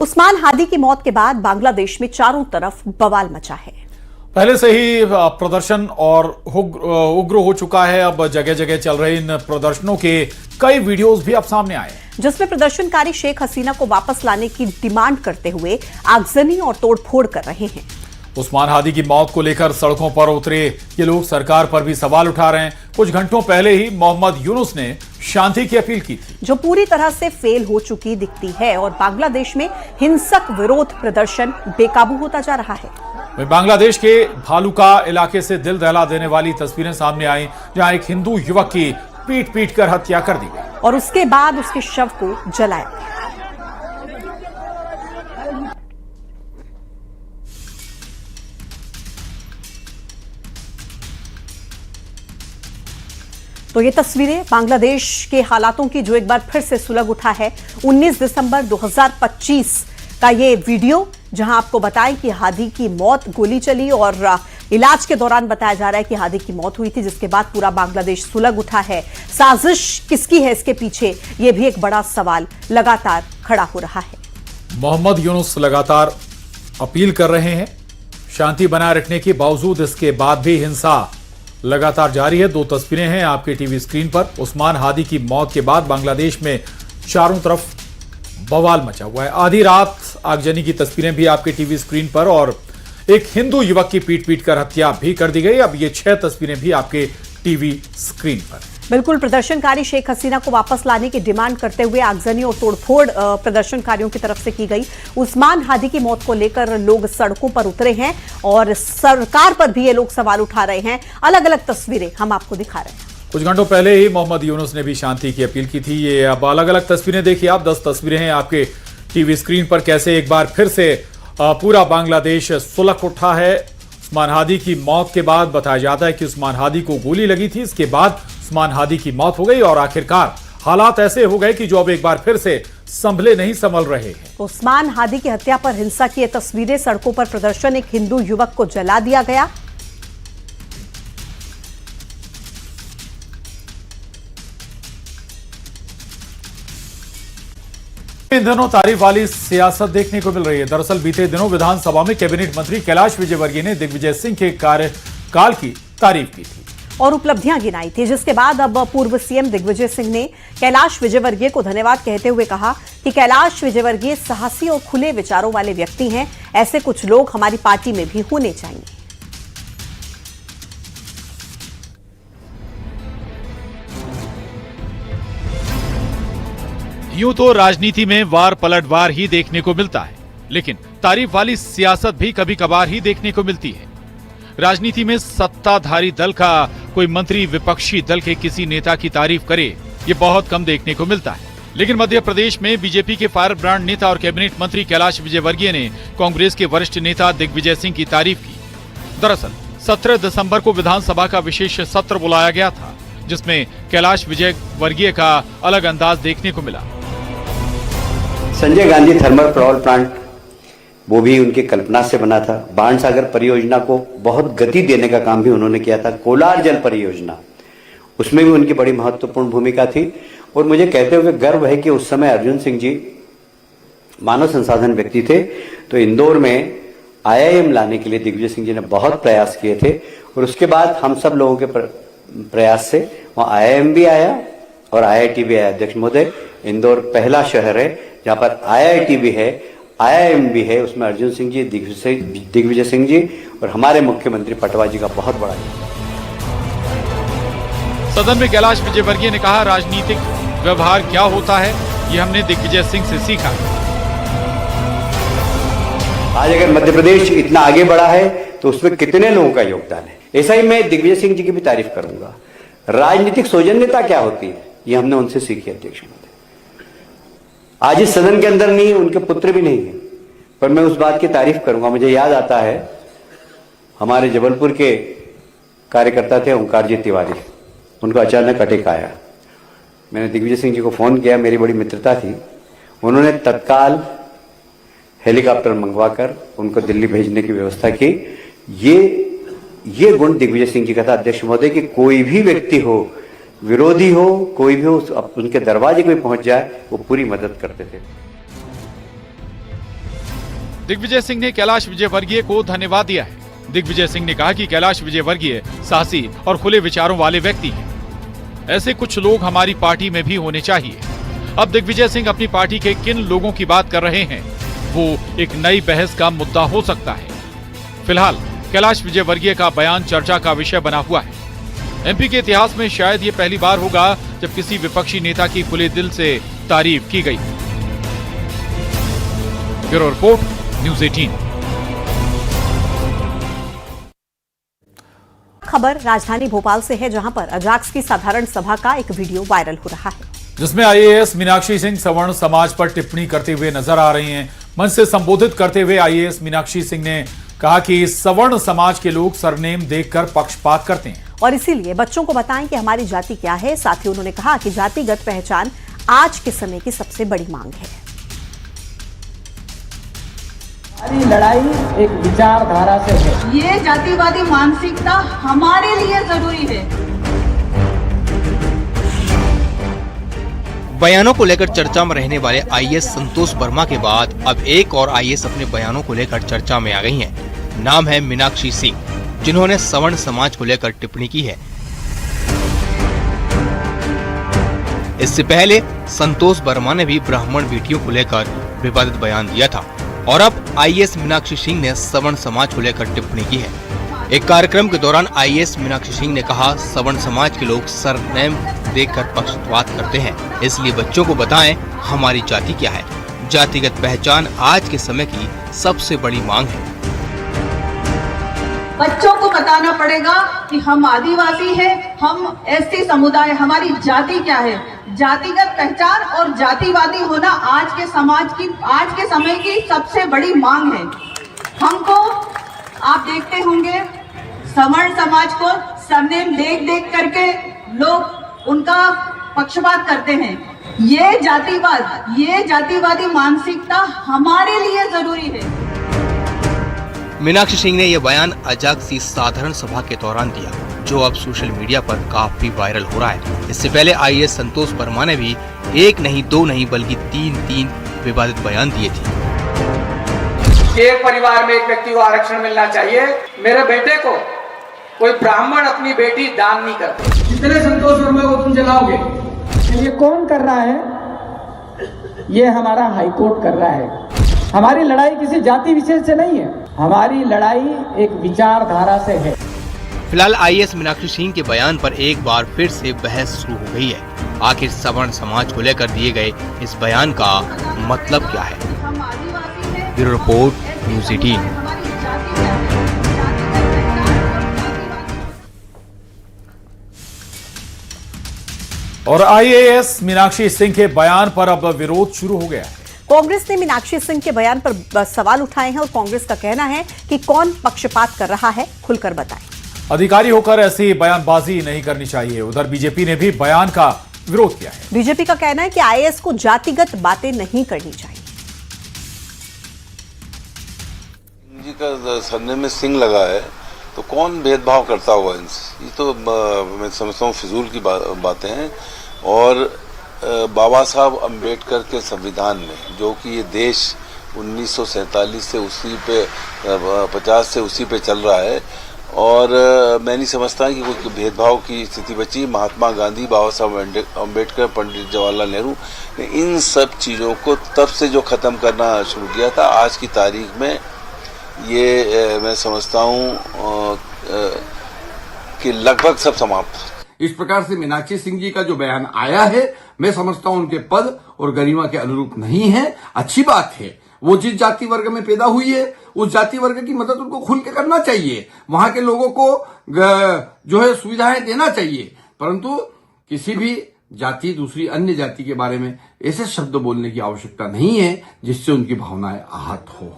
उस्मान हादी की मौत के बाद बांग्लादेश में चारों तरफ बवाल मचा है। पहले से ही प्रदर्शन और उग्र हो चुका है। अब जगह जगह चल रहे इन प्रदर्शनों के कई वीडियोस भी अब सामने आए हैं, जिसमें प्रदर्शनकारी शेख हसीना को वापस लाने की डिमांड करते हुए आगजनी और तोड़फोड़ कर रहे हैं। उस्मान हादी की मौत को लेकर सड़कों पर उतरे ये लोग सरकार पर भी सवाल उठा रहे हैं। कुछ घंटों पहले ही मोहम्मद यूनुस ने शांति की अपील की थी, जो पूरी तरह से फेल हो चुकी दिखती है और बांग्लादेश में हिंसक विरोध प्रदर्शन बेकाबू होता जा रहा है। बांग्लादेश के भालुका इलाके से दिल दहला देने वाली तस्वीरें सामने आई, जहां एक हिंदू युवक की पीट पीट कर हत्या कर दी गई और उसके बाद उसके शव को जलाया गया। तो ये तस्वीरें बांग्लादेश के हालातों की, जो एक बार फिर से सुलग उठा है। 19 दिसंबर 2025 का ये वीडियो, जहां आपको बताएं कि हादी की मौत, गोली चली और इलाज के दौरान बताया जा रहा है कि हादी की मौत हुई थी, जिसके बाद पूरा बांग्लादेश सुलग उठा है। साजिश किसकी है इसके पीछे, यह भी एक बड़ा सवाल लगातार खड़ा हो रहा है। मोहम्मद यूनुस लगातार अपील कर रहे हैं शांति बनाए रखने के बावजूद, इसके बाद भी हिंसा लगातार जारी है। दो तस्वीरें हैं आपके टीवी स्क्रीन पर। उस्मान हादी की मौत के बाद बांग्लादेश में चारों तरफ बवाल मचा हुआ है। आधी रात आगजनी की तस्वीरें भी आपके टीवी स्क्रीन पर और एक हिंदू युवक की पीट पीट कर हत्या भी कर दी गई। अब ये 6 तस्वीरें भी आपके टीवी स्क्रीन पर। बिल्कुल, प्रदर्शनकारी शेख हसीना को वापस लाने की डिमांड करते हुए आगजनी और तोड़फोड़ प्रदर्शनकारियों की तरफ से की गई। उस्मान हादी की मौत को लेकर लोग सड़कों पर उतरे हैं और सरकार पर भी ये लोग सवाल उठा रहे हैं। अलग अलग तस्वीरें हम आपको दिखा रहे हैं। कुछ घंटों पहले ही मोहम्मद यूनुस ने भी शांति की अपील की थी। ये अब अलग अलग तस्वीरें देखिए आप। 10 तस्वीरें हैं आपके टीवी स्क्रीन पर। कैसे एक बार फिर से पूरा बांग्लादेश सुलग उठा है। उस्मान हादी की मौत के बाद बताया जाता है कि उस्मान हादी को गोली लगी थी, इसके बाद उस्मान हादी की मौत हो गई और आखिरकार हालात ऐसे हो गए कि जो अब एक बार फिर से संभले नहीं संभल रहे हैं। उस्मान हादी की हत्या पर हिंसा की ये तस्वीरें, सड़कों पर प्रदर्शन, एक हिंदू युवक को जला दिया गया। इन दिनों तारीफ वाली सियासत देखने को मिल रही है। दरअसल बीते दिनों विधानसभा में कैबिनेट मंत्री कैलाश विजयवर्गीय ने दिग्विजय सिंह के कार्यकाल की तारीफ की थी और उपलब्धियां गिनाई थी, जिसके बाद अब पूर्व सीएम दिग्विजय सिंह ने कैलाश विजयवर्गीय को धन्यवाद कहते हुए कहा कि कैलाश विजयवर्गीय साहसी और खुले विचारों वाले व्यक्ति हैं। ऐसे कुछ लोग हमारी पार्टी में भी होने चाहिए। यूं तो राजनीति में वार पलटवार ही देखने को मिलता है, लेकिन तारीफ वाली सियासत भी कभी कभार ही देखने को मिलती है। राजनीति में सत्ताधारी दल का कोई मंत्री विपक्षी दल के किसी नेता की तारीफ करे, ये बहुत कम देखने को मिलता है। लेकिन मध्य प्रदेश में बीजेपी के फायर ब्रांड नेता और कैबिनेट मंत्री कैलाश विजयवर्गीय ने कांग्रेस के वरिष्ठ नेता दिग्विजय सिंह की तारीफ की। दरअसल 17 दिसंबर को विधानसभा का विशेष सत्र बुलाया गया था, जिसमें कैलाश विजयवर्गीय का अलग अंदाज देखने को मिला। Sanjay Gandhi thermal power plant, वो भी उनकी कल्पना से बना था। बाण सागर परियोजना को बहुत गति देने का काम भी उन्होंने किया था। कोलार जल परियोजना, उसमें भी उनकी बड़ी महत्वपूर्ण भूमिका थी। और मुझे कहते हुए गर्व है कि उस समय अर्जुन सिंह जी मानव संसाधन व्यक्ति थे, तो इंदौर में IIM लाने के लिए दिग्विजय सिंह जी ने बहुत प्रयास किए थे। और उसके बाद हम सब लोगों के प्रयास से वहाँ IIM भी आया और IIT भी आया। अध्यक्ष महोदय, इंदौर पहला शहर है जहाँ पर IIT भी है, IIM भी है। उसमें अर्जुन सिंह जी, दिग्विजय सिंह जी और हमारे मुख्यमंत्री पटवा जी का बहुत बड़ा योगदान। सदन में कैलाश विजयवर्गीय ने कहा, राजनीतिक व्यवहार क्या होता है ये हमने दिग्विजय सिंह से सीखा। आज अगर मध्य प्रदेश इतना आगे बढ़ा है तो उसमें कितने लोगों का योगदान है। ऐसा ही मैं दिग्विजय सिंह जी की भी तारीफ करूंगा। राजनीतिक सौजन्यता क्या होती है, ये हमने उनसे सीखी। अध्यक्ष महोदय, आज इस सदन के अंदर नहीं, उनके पुत्र भी नहीं है, पर मैं उस बात की तारीफ करूंगा। मुझे याद आता है, हमारे जबलपुर के कार्यकर्ता थे ओंकार जी तिवारी, उनको अचानक अटैक आया। मैंने दिग्विजय सिंह जी को फोन किया, मेरी बड़ी मित्रता थी। उन्होंने तत्काल हेलीकॉप्टर मंगवाकर उनको दिल्ली भेजने की व्यवस्था की। ये गुण दिग्विजय सिंह जी का था। अध्यक्ष महोदय, कि कोई भी व्यक्ति हो, विरोधी हो, कोई भी हो, उनके दरवाजे पे पहुंच जाए, वो पूरी मदद करते थे। दिग्विजय सिंह ने कैलाश विजयवर्गीय को धन्यवाद दिया है। दिग्विजय सिंह ने कहा कि कैलाश विजयवर्गीय साहसी और खुले विचारों वाले व्यक्ति हैं। ऐसे कुछ लोग हमारी पार्टी में भी होने चाहिए। अब दिग्विजय सिंह अपनी पार्टी के किन लोगों की बात कर रहे हैं, वो एक नई बहस का मुद्दा हो सकता है। फिलहाल कैलाश विजयवर्गीय का बयान चर्चा का विषय बना हुआ है। एमपी के इतिहास में शायद ये पहली बार होगा जब किसी विपक्षी नेता की खुले दिल से तारीफ की गई। Bureau report, news 18। खबर राजधानी भोपाल से है, जहां पर अजाक्स की साधारण सभा का एक वीडियो वायरल हो रहा है, जिसमें आईएएस मीनाक्षी सिंह सवर्ण समाज पर टिप्पणी करते हुए नजर आ रही हैं। मंच से संबोधित करते हुए आईएएस मीनाक्षी सिंह ने कहा कि सवर्ण समाज के लोग सरनेम देखकर पक्षपात करते हैं और इसीलिए बच्चों को बताएं कि हमारी जाति क्या है। साथ ही उन्होंने कहा कि जातिगत पहचान आज के समय की सबसे बड़ी मांग है। हमारी लड़ाई एक विचारधारा से है। ये जातिवादी मानसिकता हमारे लिए जरूरी है। बयानों को लेकर चर्चा में रहने वाले आईएएस संतोष वर्मा के बाद अब एक और आईएएस अपने बयानों को लेकर चर्चा में आ गई हैं। नाम है मीनाक्षी सिंह, जिन्होंने सवर्ण समाज को लेकर टिप्पणी की है। इससे पहले संतोष वर्मा ने भी ब्राह्मण बेटियों को लेकर विवादित बयान दिया था और अब आईएएस मीनाक्षी सिंह ने सवर्ण समाज को लेकर टिप्पणी की है। एक कार्यक्रम के दौरान आईएएस मीनाक्षी सिंह ने कहा, सवर्ण समाज के लोग सरनेम देखकर पक्षपात करते हैं, इसलिए बच्चों को बताएं हमारी जाति क्या है। जातिगत पहचान आज के समय की सबसे बड़ी मांग है। बच्चों को बताना पड़ेगा कि हम आदिवासी हैं, हम एसटी समुदाय, हमारी जाति क्या है। जातिगत पहचान और जातिवादी होना आज के समय की सबसे बड़ी मांग है। हमको आप देखते होंगे सवर्ण समाज को सरनेम देख करके लोग उनका पक्षपात करते हैं। ये जातिवादी मानसिकता हमारे लिए जरूरी है। मीनाक्षी सिंह ने यह बयान अजाक्स की साधारण सभा के दौरान दिया, जो अब सोशल मीडिया पर काफी वायरल हो रहा है। इससे पहले आईएएस संतोष वर्मा ने भी एक नहीं, दो नहीं, बल्कि तीन विवादित बयान दिए थे। एक परिवार में एक व्यक्ति को आरक्षण मिलना चाहिए। मेरे बेटे को कोई ब्राह्मण अपनी बेटी दान नहीं करते। जितने संतोष वर्मा को तुम जलाओगे, ये कौन कर रहा है? ये हमारा हाईकोर्ट कर रहा है। हमारी लड़ाई किसी जाति विशेष से नहीं है, हमारी लड़ाई एक विचारधारा से है। फिलहाल आईएएस मीनाक्षी सिंह के बयान पर एक बार फिर से बहस शुरू हो गई है। आखिर सवर्ण समाज को लेकर दिए गए इस बयान का मतलब क्या है? Bureau report, news 18। और आईएएस मीनाक्षी सिंह के बयान पर अब विरोध शुरू हो गया है। कांग्रेस ने मीनाक्षी सिंह के बयान पर सवाल उठाए हैं और कांग्रेस का कहना है कि कौन पक्षपात कर रहा है, खुलकर बताएं। अधिकारी होकर ऐसी बयानबाजी नहीं करनी चाहिए। उधर बीजेपी ने भी बयान का विरोध किया है। बीजेपी का कहना है कि आईएएस को जातिगत बातें नहीं करनी चाहिए। जी का सरनेम में सिंह लगा है तो कौन भेदभाव करता होगा इनसे? ये तो मैं समझता हूँ फिजूल की बातें हैं। और बाबा साहब अम्बेडकर के संविधान में, जो कि ये देश 1947 से उसी पे 50 से उसी पे चल रहा है, और मैं नहीं समझता कि कोई भेदभाव की स्थिति बची। महात्मा गांधी, बाबा साहब अम्बेडकर, पंडित जवाहरलाल नेहरू ने इन सब चीज़ों को तब से जो ख़त्म करना शुरू किया था, आज की तारीख में ये मैं समझता हूँ कि लगभग सब समाप्त। इस प्रकार से मीनाक्षी सिंह जी का जो बयान आया है, मैं समझता हूं उनके पद और गरिमा के अनुरूप नहीं है। अच्छी बात है, वो जिस जाति वर्ग में पैदा हुई है उस जाति वर्ग की मदद उनको खुल के करना चाहिए। वहां के लोगों को जो है सुविधाएं देना चाहिए, परंतु किसी भी जाति दूसरी अन्य जाति के बारे में ऐसे शब्द बोलने की आवश्यकता नहीं है जिससे उनकी भावनाएं आहत हो।